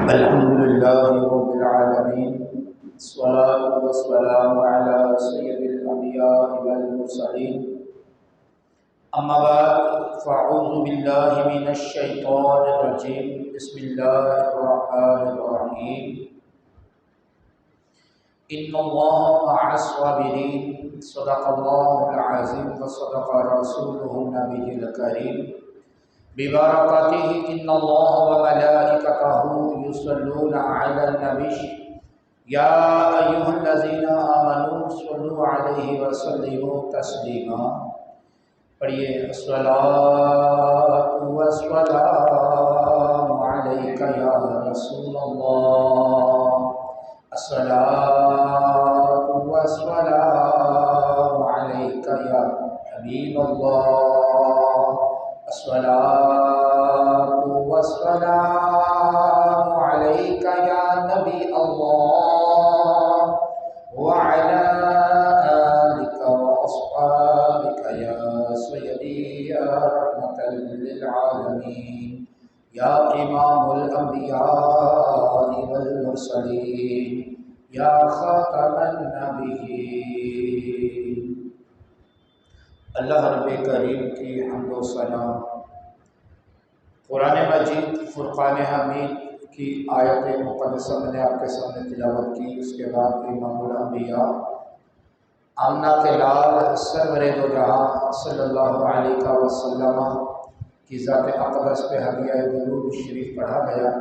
الحمد لله رب العالمين، الصلاة والسلام على سيد الأنبياء والمرسلين. أما بعد فأعوذ بالله من الشيطان الرجيم. بسم الله الرحمن الرحيم. إن الله مع الصابرين. صدق الله العظيم وصدق رسوله النبي الكريم ببركاته. إن الله وملائكته يصلون على النبي يا أيها الذين آمنوا صلوا عليه وسلموا تسليما. پڑھیے الصلاۃ والسلام علیک یا رسول اللہ، الصلاۃ والسلام علیک یا حبیب اللہ، الصلاۃ والسلام علیک یا نبی اللہ وعلی آلک واصحابک یا سیدی یا رحمۃ للعالمین یا امام الانبیاء والمرسلین یا خاتم النبیین. اللہ رب کریم کی حمد و ثنا. قرآن مجید فرقان حمید کی آیت مقدسہ میں نے آپ کے سامنے تلاوت کی. اس کے بعد امام الانبیاء آمنہ کے لال سرور دو جہاں صلی اللہ علیہ وسلم کی ذات اقدس پہ ہدیہ درود شریف پڑھا گیا.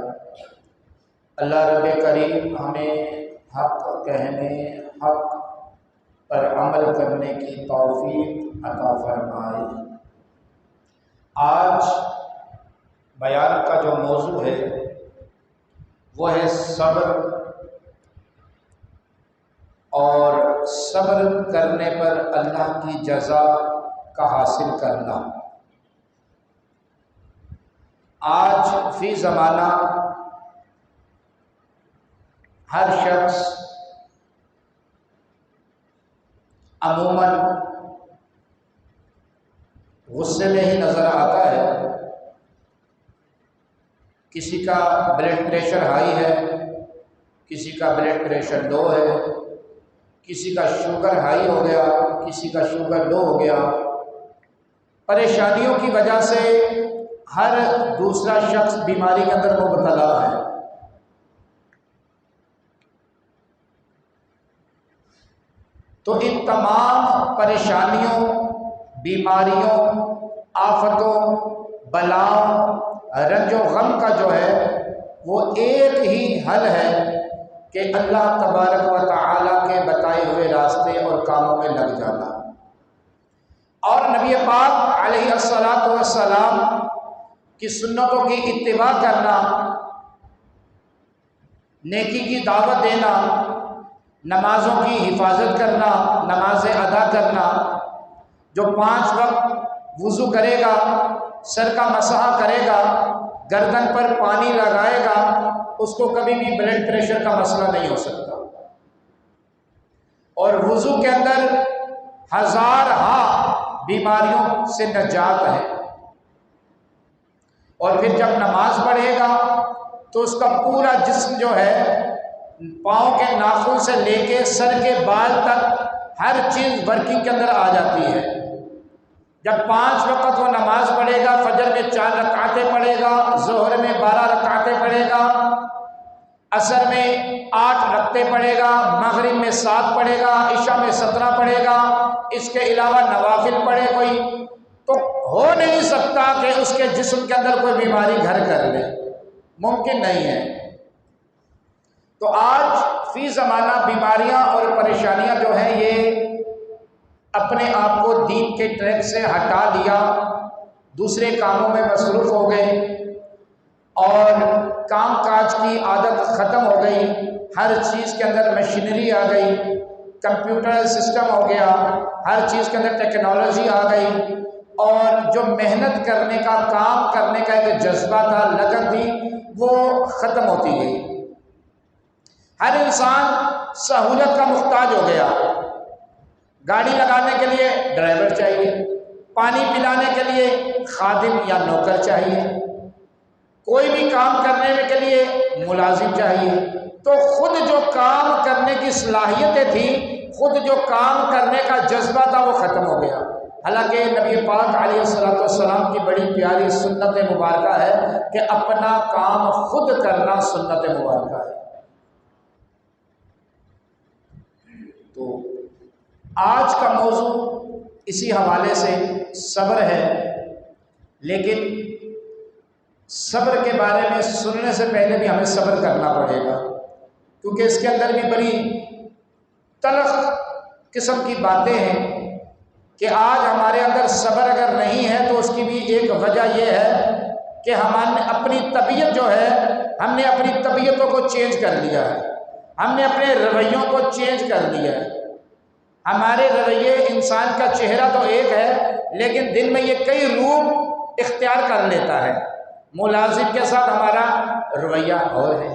اللہ رب کریم ہمیں حق کہنے، حق پر عمل کرنے کی توفیق عطا فرمائے. آج بیان کا جو موضوع ہے وہ ہے صبر، اور صبر کرنے پر اللہ کی جزا کا حاصل کرنا. آج فی زمانہ ہر شخص عموماً غصے میں ہی نظر آتا ہے. کسی کا بلڈ پریشر ہائی ہے، کسی کا بلڈ پریشر لو ہے، کسی کا شوگر ہائی ہو گیا، کسی کا شوگر لو ہو گیا. پریشانیوں کی وجہ سے ہر دوسرا شخص بیماری کے اندر مبتلا ہے. تو ان تمام پریشانیوں، بیماریوں، آفتوں، بلاؤں، رنج و غم کا جو ہے وہ ایک ہی حل ہے کہ اللہ تبارک و تعالیٰ کے بتائے ہوئے راستے اور کاموں میں لگ جانا، اور نبی پاک علیہ الصلاۃ والسلام کی سنتوں کی اتباع کرنا، نیکی کی دعوت دینا، نمازوں کی حفاظت کرنا، نمازیں ادا کرنا. جو 5 وقت وضو کرے گا، سر کا مسح کرے گا، گردن پر پانی لگائے گا، اس کو کبھی بھی بلڈ پریشر کا مسئلہ نہیں ہو سکتا. اور وضو کے اندر ہزارہا بیماریوں سے نجات ہے. اور پھر جب نماز پڑھے گا تو اس کا پورا جسم جو ہے، پاؤں کے ناخن سے لے کے سر کے بال تک ہر چیز ورکنگ کے اندر آ جاتی ہے. جب 5 وقت وہ نماز پڑھے گا، فجر میں 4 رکعتیں پڑھے گا، ظہر میں 12 رکعتیں پڑھے گا، عصر میں 8 رکعتیں پڑھے گا، مغرب میں 7 پڑھے گا، عشاء میں 17 پڑھے گا. اس کے علاوہ نوافل پڑھے کوئی، تو ہو نہیں سکتا کہ اس کے جسم کے اندر کوئی بیماری گھر کر لے، ممکن نہیں ہے. تو آج فی زمانہ بیماریاں اور پریشانیاں جو ہیں یہ اپنے آپ کو دین کے ٹریک سے ہٹا لیا، دوسرے کاموں میں مصروف ہو گئے، اور کام کاج کی عادت ختم ہو گئی. ہر چیز کے اندر مشینری آ گئی، کمپیوٹر سسٹم ہو گیا، ہر چیز کے اندر ٹیکنالوجی آ گئی، اور جو محنت کرنے کا، کام کرنے کا ایک جذبہ تھا، لگن تھی، وہ ختم ہوتی گئی. ہر انسان سہولت کا محتاج ہو گیا. گاڑی لگانے کے لیے ڈرائیور چاہیے، پانی پلانے کے لیے خادم یا نوکر چاہیے، کوئی بھی کام کرنے کے لیے ملازم چاہیے، تو خود جو کام کرنے کی صلاحیتیں تھیں، خود جو کام کرنے کا جذبہ تھا وہ ختم ہو گیا۔ حالانکہ نبی پاک علیہ السلام کی بڑی پیاری سنت مبارکہ ہے کہ اپنا کام خود کرنا سنت مبارکہ ہے۔ تو آج کا موضوع اسی حوالے سے صبر ہے، لیکن صبر کے بارے میں سننے سے پہلے بھی ہمیں صبر کرنا پڑے گا، کیونکہ اس کے اندر بھی بڑی تلخ قسم کی باتیں ہیں کہ آج ہمارے اندر صبر اگر نہیں ہے تو اس کی بھی ایک وجہ یہ ہے کہ ہم نے اپنی طبیعت جو ہے، ہم نے اپنی طبیعتوں کو چینج کر لیا ہے، ہم نے اپنے رویوں کو چینج کر لیا ہے۔ ہمارے رویے، انسان کا چہرہ تو ایک ہے لیکن دل میں یہ کئی روپ اختیار کر لیتا ہے۔ ملازم کے ساتھ ہمارا رویہ اور ہے،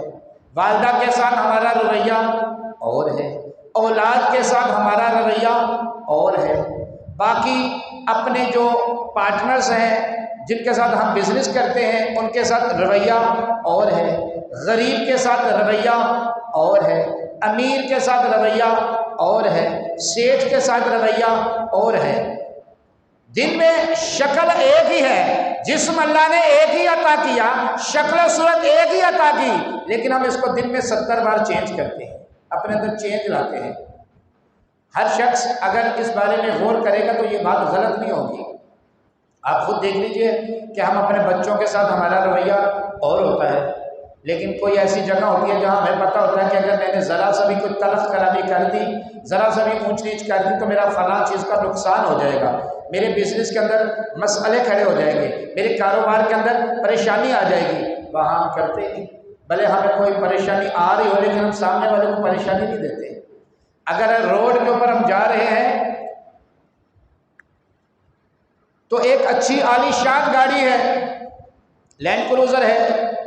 والدہ کے ساتھ ہمارا رویہ اور ہے، اولاد کے ساتھ ہمارا رویہ اور ہے، باقی اپنے جو پارٹنرز ہیں جن کے ساتھ ہم بزنس کرتے ہیں ان کے ساتھ رویہ اور ہے، غریب کے ساتھ رویہ اور ہے، امیر کے ساتھ رویہ اور ہے، سیٹھ کے ساتھ رویہ اور ہے۔ دن میں شکل ایک ہی ہے، جسم اللہ نے ایک ہی عطا کیا، شکل و صورت ایک ہی عطا کی، لیکن ہم اس کو دن میں 70 بار چینج کرتے ہیں، اپنے اندر چینج لاتے ہیں۔ ہر شخص اگر اس بارے میں غور کرے گا تو یہ بات غلط نہیں ہوگی۔ آپ خود دیکھ لیجئے کہ ہم اپنے بچوں کے ساتھ ہمارا رویہ اور ہوتا ہے، لیکن کوئی ایسی جگہ ہوتی ہے جہاں ہمیں پتہ ہوتا ہے کہ اگر میں نے ذرا سا بھی کوئی تلخ کلامی کر دی، ذرا سا بھی اونچ نیچ کر دی تو میرا فلاں چیز کا نقصان ہو جائے گا، میرے بزنس کے اندر مسئلے کھڑے ہو جائیں گے، میرے کاروبار کے اندر پریشانی آ جائے گی۔ وہاں ہم کرتے ہیں، بھلے ہمیں کوئی پریشانی آ رہی ہو لیکن ہم سامنے والے کو پریشانی نہیں دیتے۔ اگر روڈ کے اوپر ہم جا رہے ہیں تو ایک اچھی عالی شان گاڑی ہے، لینڈ کروزر ہے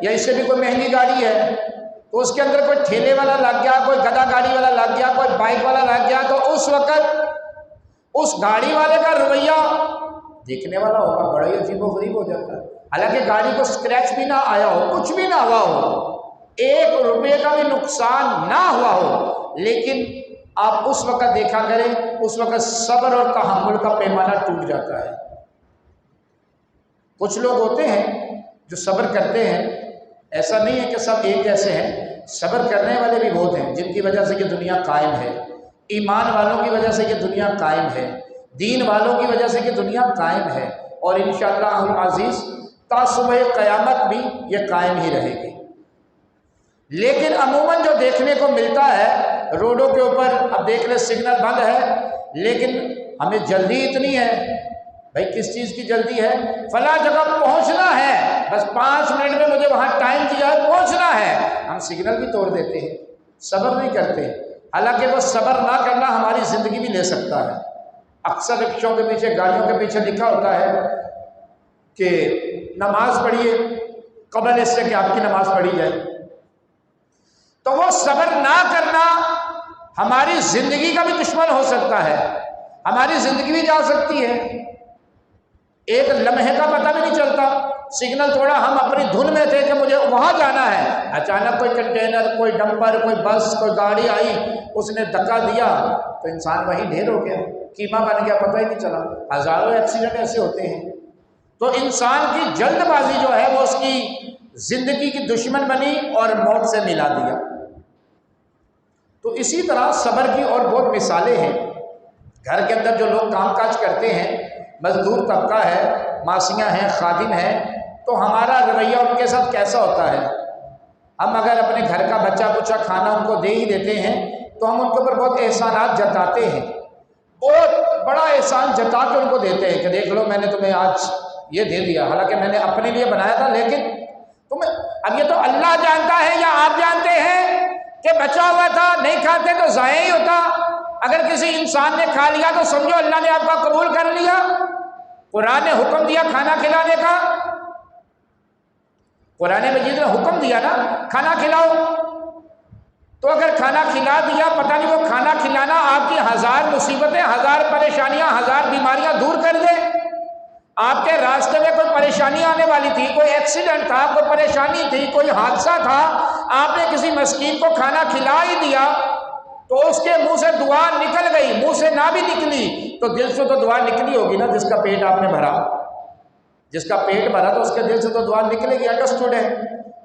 یا اس سے بھی کوئی مہنگی گاڑی ہے، تو اس کے اندر کوئی ٹھیلے والا لگ گیا، کوئی گدھا گاڑی والا لگ گیا، کوئی بائک والا لگ گیا، تو اس وقت اس گاڑی والے کا رویہ دیکھنے والا ہوگا بڑا ہی عجیب و غریب ہو جاتا ہے، حالانکہ گاڑی کو اسکریچ بھی نہ آیا ہو، کچھ بھی نہ ہوا ہو، 1 روپے کا بھی نقصان نہ ہوا ہو، لیکن آپ اس وقت دیکھا کریں، اس وقت صبر اور تحمل کا پیمانہ ٹوٹ جاتا ہے۔ کچھ لوگ ہوتے ہیں جو صبر کرتے ہیں، ایسا نہیں ہے کہ سب ایک جیسے ہیں، صبر کرنے والے بھی بہت ہیں جن کی وجہ سے یہ دنیا قائم ہے، ایمان والوں کی وجہ سے یہ دنیا قائم ہے، دین والوں کی وجہ سے یہ دنیا قائم ہے، اور انشاءاللہ العزیز تا صبح قیامت بھی یہ قائم ہی رہے گی۔ لیکن عموماً جو دیکھنے کو ملتا ہے روڈوں کے اوپر، اب دیکھ لیں سگنل بند ہے لیکن ہمیں جلدی اتنی ہے، بھائی کس چیز کی جلدی ہے؟ فلاں جگہ پہنچنا ہے، بس 5 منٹ میں مجھے وہاں ٹائم دیا ہے، پہنچنا ہے، ہم سگنل بھی توڑ دیتے ہیں، صبر نہیں کرتے، حالانکہ وہ صبر نہ کرنا ہماری زندگی بھی لے سکتا ہے۔ اکثر رکشوں کے پیچھے، گاڑیوں کے پیچھے لکھا ہوتا ہے کہ نماز پڑھیے قبل اس سے کہ آپ کی نماز پڑھی جائے، تو وہ صبر نہ کرنا ہماری زندگی کا بھی دشمن ہو سکتا ہے، ہماری زندگی بھی جا سکتی ہے، ایک لمحے کا پتہ بھی نہیں چلتا، سگنل توڑا، ہم اپنی دھن میں تھے کہ مجھے وہاں جانا ہے، اچانک کوئی کنٹینر، کوئی ڈمپر، کوئی بس، کوئی گاڑی آئی، اس نے دھکا دیا تو انسان وہیں ڈھیر ہو گیا، قیمہ بن گیا، پتہ ہی نہیں چلا۔ ہزاروں ایکسیڈنٹ ایسے ہوتے ہیں۔ تو انسان کی جلد بازی جو ہے وہ اس کی زندگی کی دشمن بنی اور موت سے ملا دیا۔ تو اسی طرح صبر کی اور بہت مثالیں ہیں۔ گھر کے اندر جو لوگ کام کاج کرتے ہیں، مزدور طبقہ ہے، ماسیاں ہیں، خادم ہیں، تو ہمارا رویہ ان کے ساتھ کیسا ہوتا ہے؟ ہم اگر اپنے گھر کا بچہ کچا کھانا ان کو دے ہی دیتے ہیں تو ہم ان کے اوپر بہت احسانات جتاتے ہیں، بہت بڑا احسان جتا کے ان کو دیتے ہیں کہ دیکھ لو میں نے تمہیں آج یہ دے دیا، حالانکہ میں نے اپنے لیے بنایا تھا، لیکن تمہیں اب یہ تو اللہ جانتا ہے یا آپ جانتے ہیں کہ بچا ہوا تھا، نہیں کھاتے تو ضائع ہی ہوتا۔ اگر کسی انسان نے کھا لیا تو سمجھو اللہ نے آپ کا قبول کر لیا۔ قرآن نے حکم دیا کھانا کھلانے کا، قرآن مجید نے حکم دیا نا کھانا کھلاؤ، تو اگر کھانا کھلا دیا، پتہ نہیں وہ کھانا کھلانا آپ کی 1000 مصیبتیں، 1000 پریشانیاں، 1000 بیماریاں دور کر دے۔ آپ کے راستے میں کوئی پریشانی آنے والی تھی، کوئی ایکسیڈنٹ تھا، کوئی پریشانی تھی، کوئی حادثہ تھا، مسکین کو کھانا کھلا ہی دیا تو اس کے منہ سے دعا نکل گئی، منہ سے نہ بھی نکلی تو دل سے تو دعا نکلی ہوگی نا، جس کا پیٹ آپ نے بھرا، جس کا پیٹ بھرا تو اس کے دل سے تو دعا نکلے گی، انڈرسٹوڈ ہے؟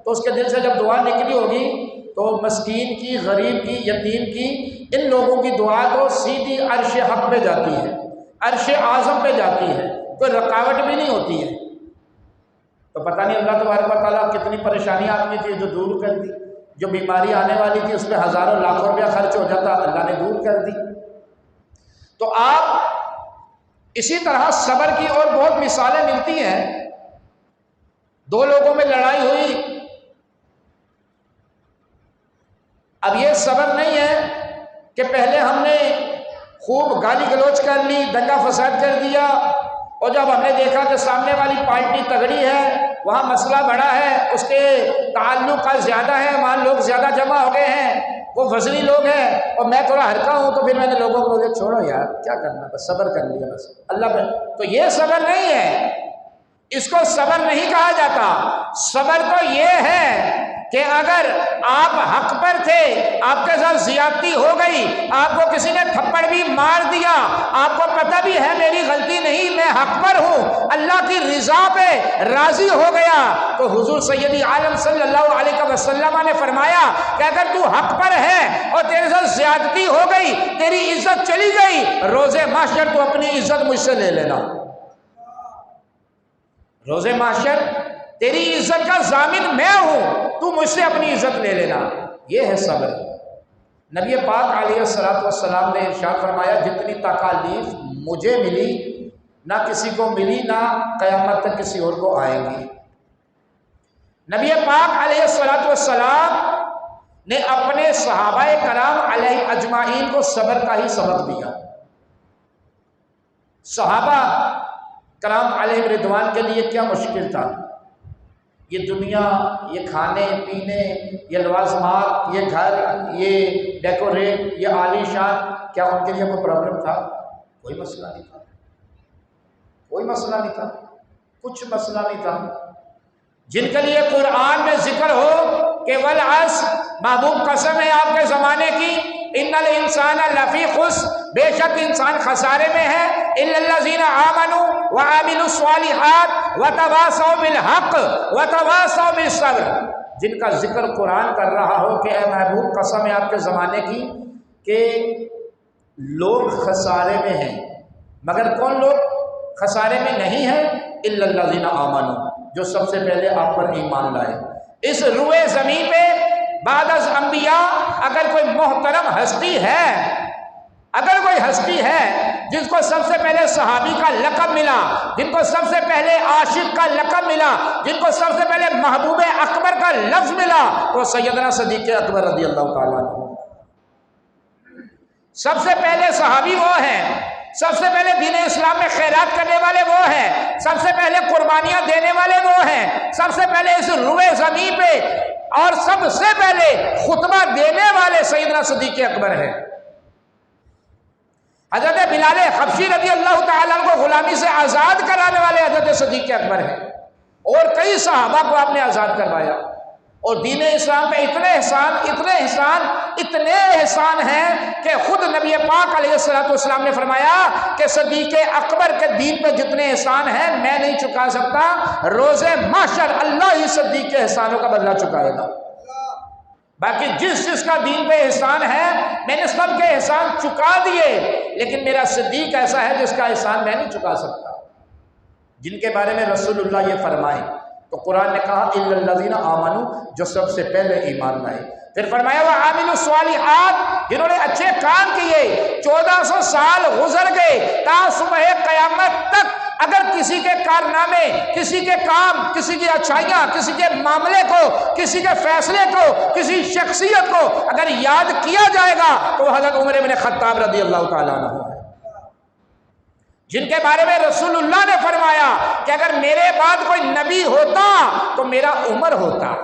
تو اس کے دل سے جب دعا نکلی ہوگی تو مسکین کی، غریب کی، یتیم کی، ان لوگوں کی دعا تو سیدھی عرش حق پہ جاتی ہے، عرش اعظم پہ جاتی ہے، کوئی رکاوٹ بھی نہیں ہوتی ہے۔ تو پتہ نہیں اللہ تبارک و تعالیٰ کتنی پریشانیاں آتی تھی جو دور کر دی، جو بیماری آنے والی تھی اس پہ ہزاروں لاکھوں روپیہ خرچ ہو جاتا، اللہ نے دور کر دی۔ تو آپ اسی طرح صبر کی اور بہت مثالیں ملتی ہیں۔ دو لوگوں میں لڑائی ہوئی، اب یہ صبر نہیں ہے کہ پہلے ہم نے خوب گالی گلوچ کر لی، دنگا فساد کر دیا، اور جب ہم نے دیکھا کہ سامنے والی پارٹی تگڑی ہے، وہاں مسئلہ بڑا ہے، اس کے تعلقات زیادہ ہیں، وہاں لوگ زیادہ جمع ہو گئے ہیں، وہ وزنی لوگ ہیں اور میں تھوڑا ہلکا ہوں، تو پھر میں نے لوگوں کو بولے چھوڑو یار کیا کرنا، بس صبر کر لیا بس اللہ پہ۔ تو یہ صبر نہیں ہے، اس کو صبر نہیں کہا جاتا۔ صبر تو یہ ہے کہ اگر آپ حق پر تھے، آپ کے ساتھ زیادتی ہو گئی، آپ کو کسی نے تھپڑ بھی مار دیا، آپ کو پتہ بھی ہے میری غلطی نہیں، میں حق پر ہوں، اللہ کی رضا پہ راضی ہو گیا، تو حضور سیدی عالم صلی اللہ علیہ وسلم نے فرمایا کہ اگر تو حق پر ہے اور تیرے ساتھ زیادتی ہو گئی، تیری عزت چلی گئی، روز محشر تو اپنی عزت مجھ سے لے لینا، روز محشر تیری عزت کا ضامن میں ہوں، تو مجھ سے اپنی عزت لے لینا۔ یہ ہے صبر۔ نبی پاک علیہ السلام نے ارشاد فرمایا جتنی تکالیف مجھے ملی نہ کسی کو ملی، نہ قیامت تک کسی اور کو آئے گی۔ نبی پاک علیہ السلام نے اپنے صحابہ کرام علیہ اجمعین کو صبر کا ہی سبق دیا۔ صحابہ کرام علیہ رضوان کے لیے کیا مشکل تھا؟ یہ دنیا، یہ کھانے پینے، یہ لوازمات، یہ گھر، یہ ڈیکوریٹ، یہ عالی شان، کیا ان کے لیے کوئی پرابلم تھا؟ کوئی مسئلہ نہیں تھا، کوئی مسئلہ نہیں تھا، کچھ مسئلہ نہیں تھا۔ جن کے لیے قرآن میں ذکر ہو کہ والعصر، محبوب قسم ہے آپ کے زمانے کی، ان الانسان لفی خسر، بے شک انسان خسارے میں ہے، الا الذین آمنوا وعملوا الصالحات وتواصوا بالحق وتواصوا بالصبر، جن کا ذکر قرآن کر رہا ہو کہ اے محبوب قسم ہے آپ کے زمانے کی کہ لوگ خسارے میں ہیں، مگر کون لوگ خسارے میں نہیں ہیں؟ الا الذین آمنوا، جو سب سے پہلے آپ پر ایمان لائے۔ اس روئے زمین پہ بعد از انبیاء اگر کوئی محترم ہستی ہے، اگر کوئی ہستی ہے جس کو سب سے پہلے صحابی کا لقب ملا، جن کو سب سے پہلے عاشق کا لقب ملا، جن کو سب سے پہلے محبوب اکبر کا لفظ ملا، تو سیدنا صدیق اکبر رضی اللہ تعالیٰ عنہ۔ سب سے پہلے صحابی وہ ہیں، سب سے پہلے دین اسلام میں خیرات کرنے والے وہ ہیں، سب سے پہلے قربانیاں دینے والے وہ ہیں، سب سے پہلے اس روئے زمین پہ اور سب سے پہلے خطبہ دینے والے سیدنا صدیق اکبر ہیں۔ حضرت بلال حبشی رضی اللہ تعالیٰ عنہ کو غلامی سے آزاد کرانے والے حضرت صدیق اکبر ہیں، اور کئی صحابہ کو آپ نے آزاد کروایا، اور دین اسلام پہ اتنے احسان ہیں کہ خود نبی پاک علیہ السلام نے فرمایا کہ صدیق اکبر کے دین پہ جتنے احسان ہیں میں نہیں چکا سکتا، روز محشر اللہ ہی صدیق کے احسانوں کا بدلہ چکائے گا۔ باقی جس کا دین پہ احسان ہے میں نے سب کے احسان چکا دیے، لیکن میرا صدیق ایسا ہے جس کا احسان میں نہیں چکا سکتا، جن کے بارے میں رسول اللہ یہ فرمائے۔ تو قرآن نے کہا الا الذین آمنوا، جو سب سے پہلے ایمان لائے، پھر فرمایا وعملوا الصالحات، جنہوں نے اچھے کام کیے۔ 1400 سال گزر گئے، تا صبح قیامت تک اگر کسی کے کارنامے، کسی کے کام، کسی کی اچھائیاں، کسی کے معاملے کو، کسی کے فیصلے کو، کسی شخصیت کو اگر یاد کیا جائے گا تو وہ حضرت عمر بن خطاب رضی اللہ تعالیٰ عنہ ہے، جن کے بارے میں رسول اللہ نے فرمایا کہ اگر میرے بعد کوئی نبی ہوتا تو میرا عمر ہوتا۔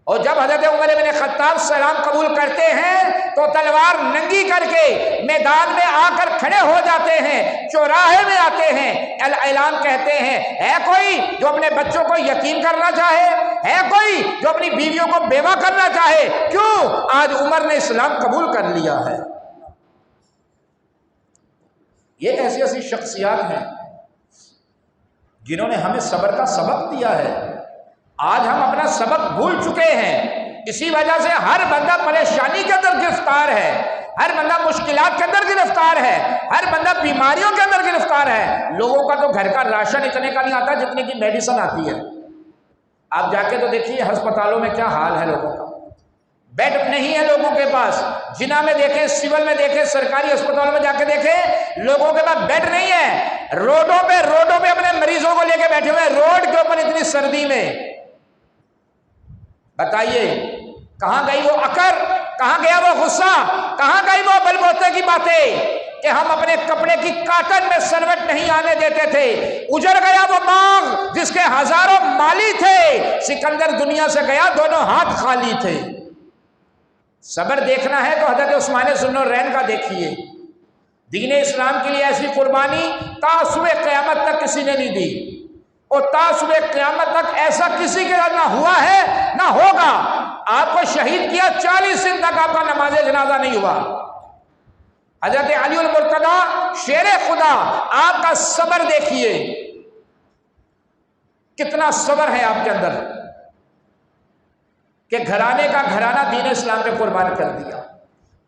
اور جب حضرت عمر بن خطاب سلام قبول کرتے ہیں تو تلوار ننگی کر کے میدان میں آ کر کھڑے ہو جاتے ہیں، چوراہے میں آتے ہیں، اعلان کہتے ہیں ہے کوئی جو اپنے بچوں کو یتیم کرنا چاہے، ہے کوئی جو اپنی بیویوں کو بیوہ کرنا چاہے؟ کیوں؟ آج عمر نے اسلام قبول کر لیا ہے۔ یہ ایسی ایسی شخصیات ہیں جنہوں نے ہمیں صبر کا سبق دیا ہے۔ آج ہم اپنا سبق بھول چکے ہیں، اسی وجہ سے ہر بندہ پریشانی کے اندر گرفتار ہے، ہر بندہ مشکلات کے اندر گرفتار ہے، ہر بندہ بیماریوں کے اندر گرفتار ہے۔ لوگوں کا تو گھر کا راشن اتنے کا نہیں آتا جتنے کی میڈیسن آتی ہے۔ آپ جا کے تو دیکھیے ہسپتالوں میں کیا حال ہے لوگوں کا، بیڈ نہیں ہے لوگوں کے پاس۔ جنا میں دیکھیں، سول میں دیکھیں، سرکاری ہسپتالوں میں جا کے دیکھیں، لوگوں کے پاس بیڈ نہیں ہے۔ روڈوں پہ اپنے مریضوں کو لے کے بیٹھے ہوئے، روڈ کے اوپر اتنی سردی میں۔ بتائیے کہاں گئی وہ عقل، کہاں گیا وہ غصہ، کہاں گئی وہ بلبوتے کی باتیں کہ ہم اپنے کپڑے کی کاٹن میں سروٹ نہیں آنے دیتے تھے؟ اجڑ گیا وہ باغ جس کے ہزاروں مالی تھے، سکندر دنیا سے گیا دونوں ہاتھ خالی تھے۔ صبر دیکھنا ہے تو حضرت عثمان ذو النورین کا دیکھیے، دین اسلام کے لیے ایسی قربانی تا صبح قیامت تک کسی نے نہیں دی، اور تا صبح قیامت تک ایسا کسی کے ساتھ نہ ہوا ہے نہ ہوگا۔ آپ کو شہید کیا، 40 دن تک آپ کا نماز جنازہ نہیں ہوا۔ حضرت علی المرتضی شیر خدا، آپ کا صبر دیکھیے، کتنا صبر ہے آپ کے اندر کہ گھرانے کا گھرانہ دین اسلام پہ قربان کر دیا۔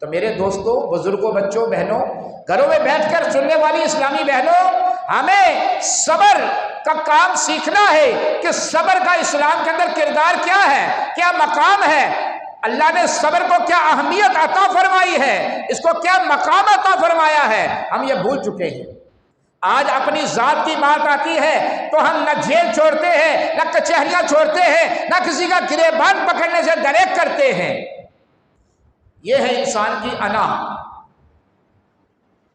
تو میرے دوستوں، بزرگوں، بچوں، بہنوں، گھروں میں بیٹھ کر سننے والی اسلامی بہنوں، ہمیں صبر کا کام سیکھنا ہے کہ صبر کا اسلام کے اندر کردار کیا ہے، کیا مقام ہے، اللہ نے صبر کو کیا اہمیت عطا فرمائی ہے، اس کو کیا مقام عطا فرمایا ہے، ہم یہ بھول چکے ہیں۔ آج اپنی ذات کی بات آتی ہے تو ہم نہ جیل چھوڑتے ہیں، نہ کچہریاں چھوڑتے ہیں، نہ کسی کا گریبان پکڑنے سے ڈریک کرتے ہیں۔ یہ ہے انسان کی انا،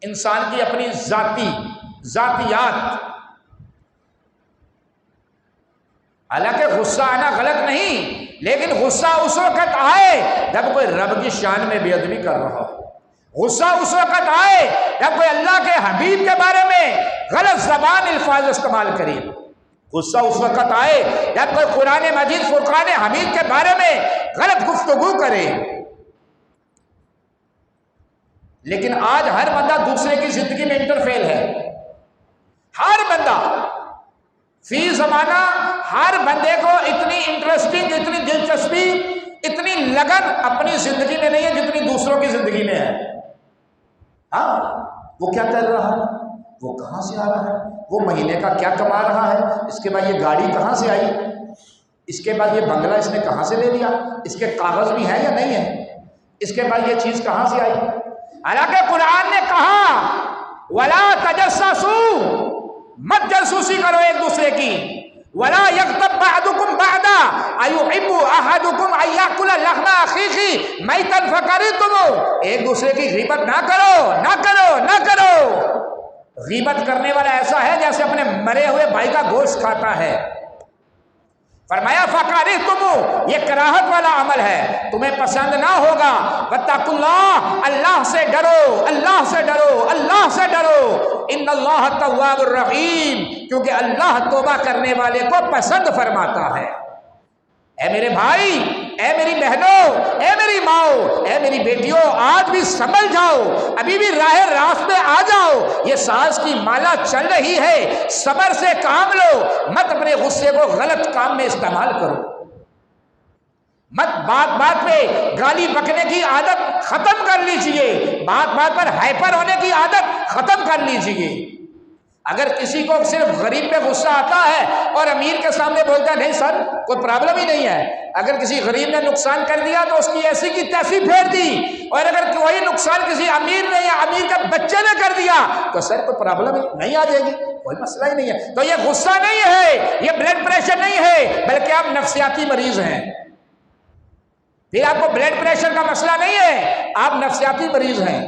انسان کی اپنی ذاتیات۔ حالانکہ غصہ آنا غلط نہیں، لیکن غصہ اس وقت آئے جب کوئی رب کی شان میں بے ادبی کر رہا ہو۔ غصہ اس وقت آئے جب کوئی اللہ کے حبیب کے بارے میں غلط زبان الفاظ استعمال کرے۔ غصہ اس وقت آئے جب کوئی قرآن مجید فرقان حمید کے بارے میں غلط گفتگو کرے۔ لیکن آج ہر بندہ دوسرے کی زندگی میں انٹرفیئر ہے، ہر بندہ فی زمانہ، ہر بندے کو اتنی انٹرسٹنگ، اتنی دلچسپی، اتنی لگن اپنی زندگی میں نہیں ہے جتنی دوسروں کی زندگی میں ہے۔ ہاں، وہ کیا کر رہا ہے، وہ کہاں سے آ رہا ہے، وہ مہینے کا کیا کما رہا ہے، اس کے بعد یہ گاڑی کہاں سے آئی، اس کے بعد یہ بنگلہ اس نے کہاں سے لے لیا، اس کے کاغذ بھی ہیں یا نہیں ہے، اس کے بعد یہ چیز کہاں سے آئی۔ حالانکہ قرآن نے کہا وَلَا تَجَسَّسُوا، مت جاسوسی کرو ایک دوسرے کی، وَلَا يَغْتَبْ بَعْضُكُمْ بَعْضًا أَيُحِبُّ أَحَدُكُمْ أَن يَأْكُلَ لَحْمَ أَخِيهِ مَيْتًا فَكَرِهْتُمُوهُ، ایک دوسرے کی غیبت نہ کرو۔ غیبت کرنے والا ایسا ہے جیسے اپنے مرے ہوئے بھائی کا گوشت کھاتا ہے۔ فرمایا فَكَرِهْتُمُوهُ، یہ کراہت والا عمل ہے، تمہیں پسند نہ ہوگا۔ وَاتَّقُوا اللَّهَ، اللہ سے ڈرو، اللہ سے ڈرو، اللہ سے ڈرو۔ إِنَّ اللَّهَ تَوَّابٌ رَحِيمٌ، کیونکہ اللہ توبہ کرنے والے کو پسند فرماتا ہے۔ اے میرے بھائی، اے میری بہنوں، اے میری ماؤں، اے میری بیٹیوں، آج بھی سنبھل جاؤ، ابھی بھی راہ راست میں آ جاؤ۔ یہ سانس کی مالا چل رہی ہے، صبر سے کام لو، مت اپنے غصے کو غلط کام میں استعمال کرو، مت بات پہ گالی بکنے کی عادت ختم کر لیجئے، بات پر ہائپر ہونے کی عادت ختم کر لیجئے۔ اگر کسی کو صرف غریب پہ غصہ آتا ہے اور امیر کے سامنے بولتا ہے نہیں سر کوئی پرابلم ہی نہیں ہے، اگر کسی غریب نے نقصان کر دیا تو اس کی ایسی کی تیسی پھیر دی، اور اگر کوئی نقصان کسی امیر نے یا امیر کے بچے نے کر دیا تو سر کوئی پرابلم ہی نہیں آ جائے گی، کوئی مسئلہ ہی نہیں ہے۔ تو یہ غصہ نہیں ہے، یہ بلڈ پریشر نہیں ہے، بلکہ آپ نفسیاتی مریض ہیں۔ پھر آپ کو بلڈ پریشر کا مسئلہ نہیں ہے، آپ نفسیاتی مریض ہیں،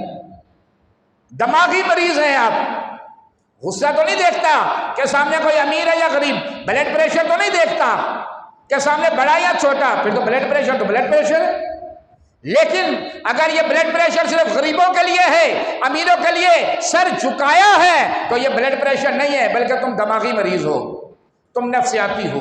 دماغی مریض ہیں آپ۔ غصہ تو نہیں دیکھتا کہ سامنے کوئی امیر ہے یا غریب، بلڈ پریشر تو نہیں دیکھتا کہ سامنے بڑا یا چھوٹا، پھر تو بلڈ پریشر ہے۔ لیکن اگر یہ بلڈ پریشر صرف غریبوں کے لیے ہے، امیروں کے لیے سر جھکایا ہے، تو یہ بلڈ پریشر نہیں ہے، بلکہ تم دماغی مریض ہو، تم نفسیاتی ہو۔